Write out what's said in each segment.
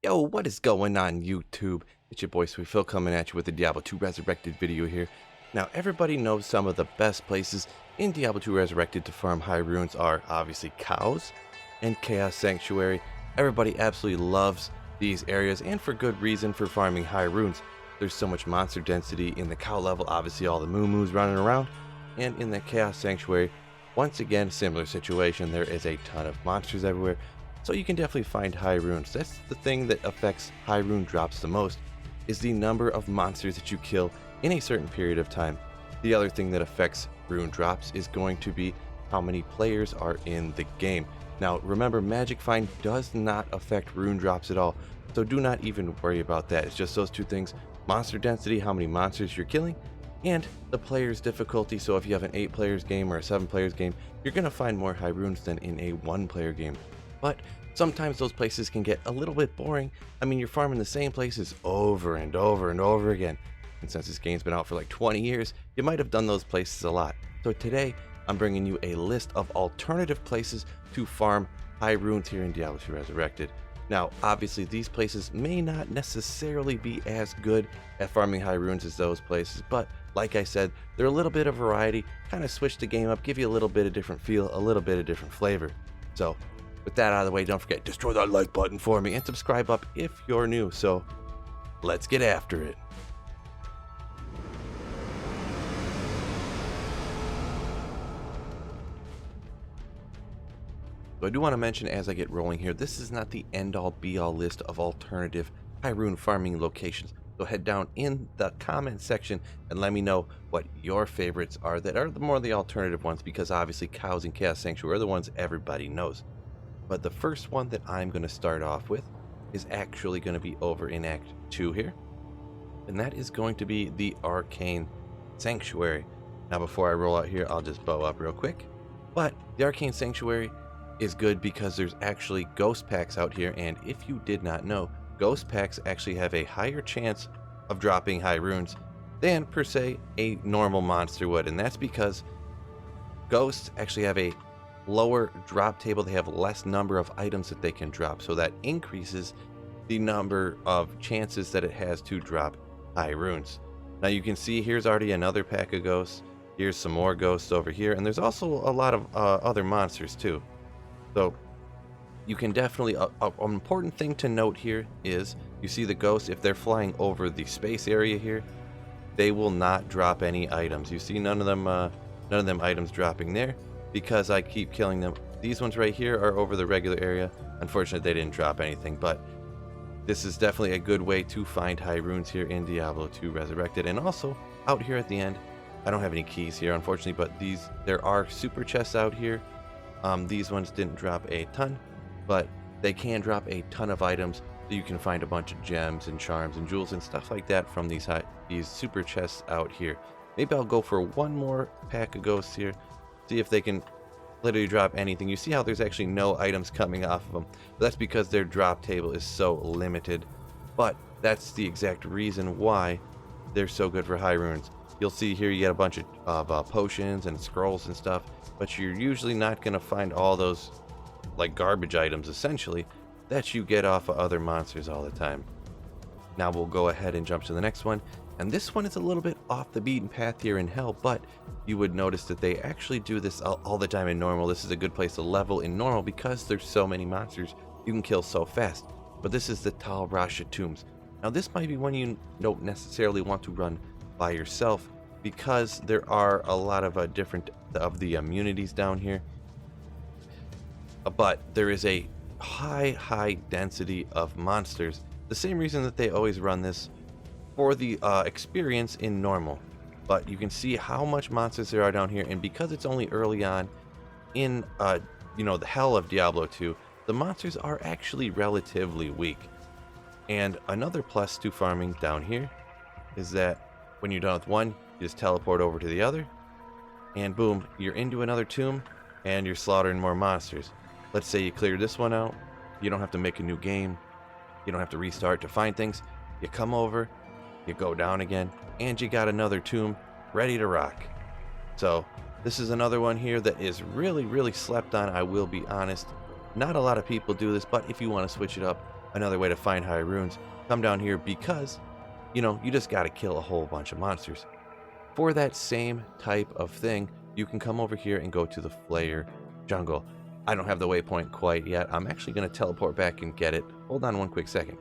Yo, what is going on YouTube? It's your boy Sweet Phil coming at you with the Diablo 2 Resurrected video here. Now, everybody knows some of the best places in Diablo 2 Resurrected to farm high runes are obviously cows and Chaos Sanctuary. Everybody absolutely loves these areas, and for good reason, for farming high runes. There's so much monster density in the cow level, obviously all the moo-moos running around, and in the Chaos Sanctuary, once again, similar situation. There is a ton of monsters everywhere. So you can definitely find high runes. That's the thing that affects high rune drops the most, is the number of monsters that you kill in a certain period of time. The other thing that affects rune drops is going to be how many players are in the game. Now remember, Magic Find does not affect rune drops at all, so do not even worry about that. It's just those two things: monster density, how many monsters you're killing, and the player's difficulty. So if you have an 8 players game or a 7 players game, you're going to find more high runes than in a 1 player game. But sometimes those places can get a little bit boring. I mean, you're farming the same places over and over and over again. And since this game's been out for like 20 years, you might have done those places a lot. So today, I'm bringing you a list of alternative places to farm high runes here in Diablo 2 Resurrected. Now, obviously, these places may not necessarily be as good at farming high runes as those places, but like I said, they're a little bit of variety, kind of switch the game up, give you a little bit of different feel, a little bit of different flavor. So, with that out of the way, don't forget, destroy that like button for me and subscribe up if you're new. So let's get after it. So I do want to mention as I get rolling here, this is not the end-all be-all list of alternative high rune farming locations. So head down in the comment section and let me know what your favorites are that are the alternative ones, because obviously cows and Chaos Sanctuary are the ones everybody knows. But the first one that I'm going to start off with is actually going to be over in Act 2 here. And that is going to be the Arcane Sanctuary. Now before I roll out here, I'll just bow up real quick. But the Arcane Sanctuary is good because there's actually ghost packs out here. And if you did not know, ghost packs actually have a higher chance of dropping high runes than per se a normal monster would. And that's because ghosts actually have a lower drop table. They have less number of items that they can drop, so that increases the number of chances that it has to drop high runes. Now you can see here's already another pack of ghosts, here's some more ghosts over here, and there's also a lot of other monsters too. So you can definitely, an important thing to note here is, you see the ghosts, if they're flying over the space area here, they will not drop any items. You see none of them items dropping there, because I keep killing them. These ones right here are over the regular area. Unfortunately, they didn't drop anything, but this is definitely a good way to find high runes here in Diablo 2 Resurrected. And also, out here at the end, I don't have any keys here, unfortunately, but there are super chests out here. These ones didn't drop a ton, but they can drop a ton of items, so you can find a bunch of gems and charms and jewels and stuff like that from these super chests out here. Maybe I'll go for one more pack of ghosts here, see if they can literally drop anything. You see how there's actually no items coming off of them. But that's because their drop table is so limited. But that's the exact reason why they're so good for high runes. You'll see here you get a bunch of potions and scrolls and stuff, but you're usually not going to find all those like garbage items essentially that you get off of other monsters all the time. Now we'll go ahead and jump to the next one. And this one is a little bit off the beaten path here in Hell, but you would notice that they actually do this all the time in Normal. This is a good place to level in Normal because there's so many monsters you can kill so fast. But this is the Tal Rasha Tombs. Now this might be one you don't necessarily want to run by yourself, because there are a lot of different of the immunities down here. But there is a high density of monsters. The same reason that they always run this for the experience in Normal. But you can see how much monsters there are down here, and because it's only early on in the hell of Diablo 2, the monsters are actually relatively weak. And another plus to farming down here is that when you're done with one, you just teleport over to the other, and boom, you're into another tomb and you're slaughtering more monsters. Let's say you clear this one out, you don't have to make a new game, you don't have to restart to find things. You come over, you go down again, and you got another tomb ready to rock. So this is another one here that is really slept on, I will be honest. Not a lot of people do this, but if you want to switch it up, another way to find high runes, come down here because, you know, you just got to kill a whole bunch of monsters. For that same type of thing, you can come over here and go to the Flayer Jungle. I don't have the waypoint quite yet. I'm actually going to teleport back and get it. Hold on one quick second.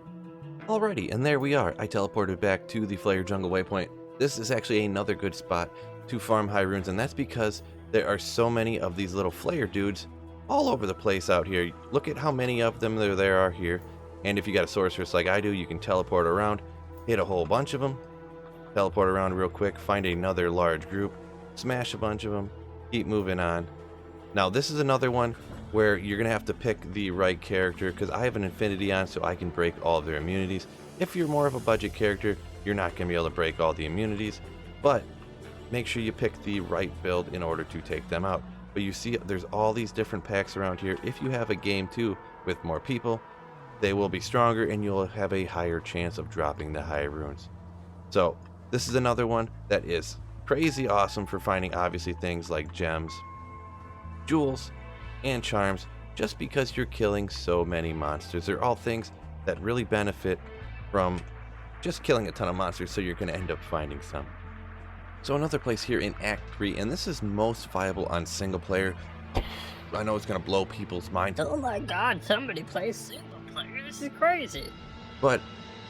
Alrighty, and there we are. I teleported back to the Flayer Jungle waypoint. This is actually another good spot to farm high runes, and that's because there are so many of these little Flayer dudes all over the place out here. Look at how many of them there are here. And if you got a sorceress like I do, you can teleport around, hit a whole bunch of them, teleport around real quick, find another large group, smash a bunch of them, keep moving on. Now this is another one where you're going to have to pick the right character, because I have an infinity on so I can break all of their immunities. If you're more of a budget character, you're not going to be able to break all the immunities, but make sure you pick the right build in order to take them out. But you see there's all these different packs around here. If you have a game too with more people, they will be stronger and you'll have a higher chance of dropping the high runes. So this is another one that is crazy awesome for finding obviously things like gems, jewels, and charms, just because you're killing so many monsters. They're all things that really benefit from just killing a ton of monsters, so you're going to end up finding some. So another place here in Act 3, and this is most viable on single player. I know it's going to blow people's minds. Oh my god, somebody plays single player, this is crazy. But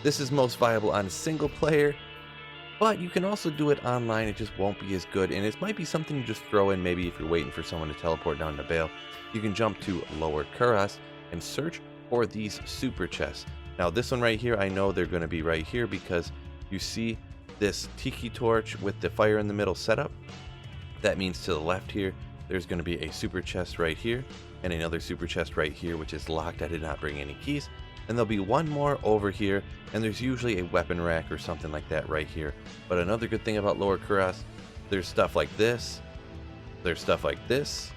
this is most viable on single player, but you can also do it online. It just won't be as good, and it might be something you just throw in maybe if you're waiting for someone to teleport down to Bale. You can jump to Lower Kurast and search for these super chests. Now this one right here, I know they're going to be right here because you see this tiki torch with the fire in the middle setup. That means to the left here, there's going to be a super chest right here and another super chest right here, which is locked. I did not bring any keys. And there'll be one more over here, and there's usually a weapon rack or something like that right here. But another good thing about Lower Kurast, there's stuff like this, there's stuff like this,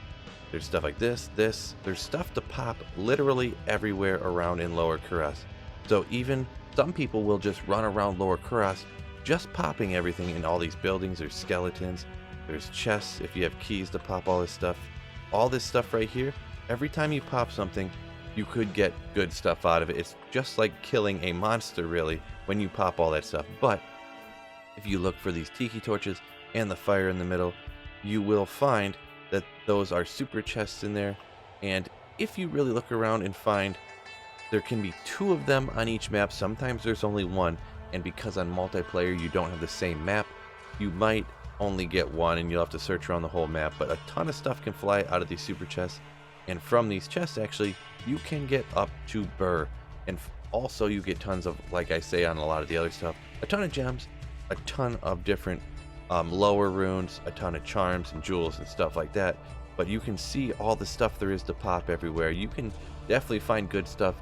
there's stuff like this, there's stuff to pop literally everywhere around in Lower Kurast. So even some people will just run around Lower Kurast just popping everything in all these buildings. There's skeletons, there's chests if you have keys to pop all this stuff. All this stuff right here, every time you pop something, you could get good stuff out of it. It's just like killing a monster really when you pop all that stuff. But if you look for these tiki torches and the fire in the middle, you will find that those are super chests in there. And if you really look around and find, there can be 2 of them on each map. Sometimes there's only 1, and because on multiplayer you don't have the same map, you might only get 1 and you'll have to search around the whole map. But a ton of stuff can fly out of these super chests, and from these chests actually you can get up to Burr. And also you get tons of, like I say on a lot of the other stuff, a ton of gems, a ton of different lower runes, a ton of charms and jewels and stuff like that. But you can see all the stuff there is to pop everywhere. You can definitely find good stuff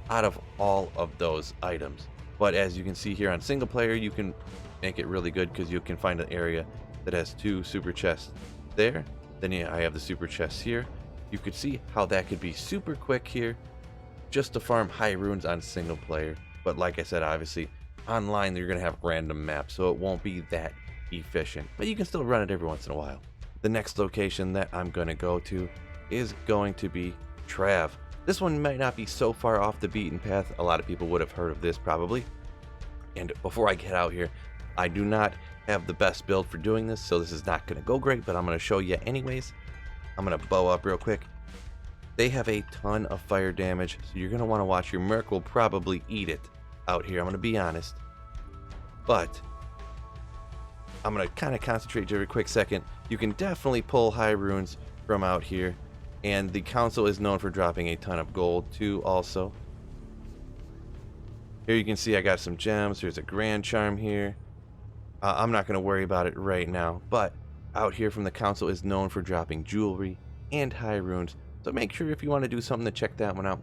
out of all of those items. But as you can see here on single player, you can make it really good because you can find an area that has 2 super chests there. Then I have the super chests here. You could see how that could be super quick here just to farm high runes on single player. But like I said, obviously online you're going to have random maps, so it won't be that efficient. But you can still run it every once in a while. The next location that I'm going to go to is going to be Trav. This one might not be so far off the beaten path. A lot of people would have heard of this probably. And before I get out here, I do not have the best build for doing this, so this is not going to go great, but I'm going to show you anyways. I'm going to bow up real quick. They have a ton of fire damage, so you're going to want to watch. Your Merc will probably eat it out here, I'm going to be honest. But I'm going to kind of concentrate for a quick second. You can definitely pull high runes from out here. And the council is known for dropping a ton of gold too also. Here you can see I got some gems. There's a grand charm here. I'm not going to worry about it right now. But out here from the council is known for dropping jewelry and high runes. So make sure if you want to do something to check that one out.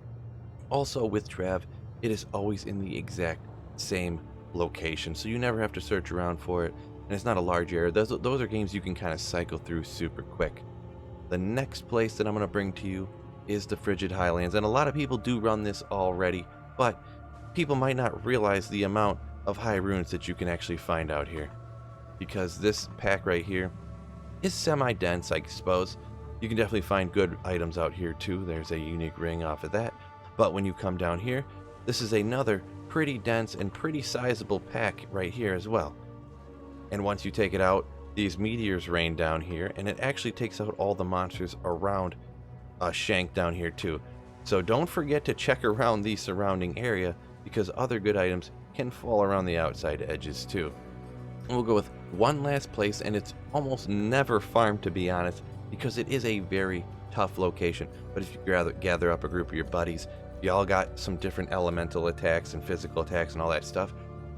Also with Trav, it is always in the exact same location. So you never have to search around for it. And it's not a large area. Those are games you can kind of cycle through super quick. The next place that I'm going to bring to you is the Frigid Highlands. And a lot of people do run this already, but people might not realize the amount of high runes that you can actually find out here. Because this pack right here is semi-dense, I suppose. You can definitely find good items out here too. There's a unique ring off of that. But when you come down here, this is another pretty dense and pretty sizable pack right here as well. And once you take it out, these meteors rain down here, and it actually takes out all the monsters around Shank down here too. So don't forget to check around the surrounding area, because other good items can fall around the outside edges too. And we'll go with one last place, and it's almost never farmed, to be honest, because it is a very tough location. But if you gather up a group of your buddies, y'all got some different elemental attacks and physical attacks and all that stuff,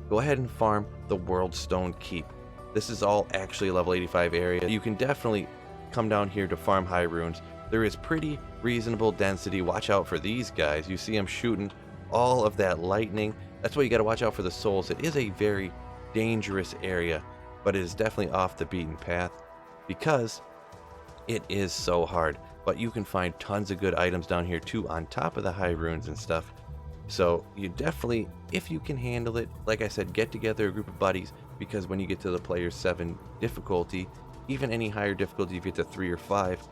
go ahead and farm the Worldstone Keep. This is all actually a level 85 area. You can definitely come down here to farm high runes. There is pretty reasonable density. Watch out for these guys. You see them shooting all of that lightning. That's why you got to watch out for the souls. It is a very dangerous area, but it is definitely off the beaten path because it is so hard. But you can find tons of good items down here too, on top of the high runes and stuff. So you definitely, if you can handle it, like I said, get together a group of buddies, because when you get to the player 7 difficulty, even any higher difficulty, if you get to 3 or 5,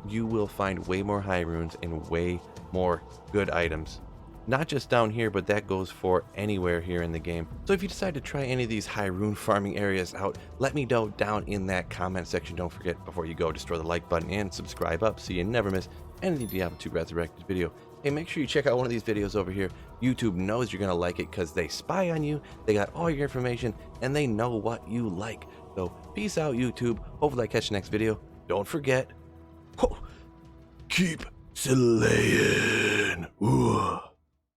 you will find way more high runes and way more good items. Not just down here, but that goes for anywhere here in the game. So if you decide to try any of these high rune farming areas out, let me know down in that comment section. Don't forget, before you go, destroy the like button and subscribe up so you never miss any Diablo 2 Resurrected video. Hey, make sure you check out one of these videos over here. YouTube knows you're going to like it because they spy on you, they got all your information, and they know what you like. So peace out, YouTube. Hopefully I catch the next video. Don't forget, keep slaying. Ooh.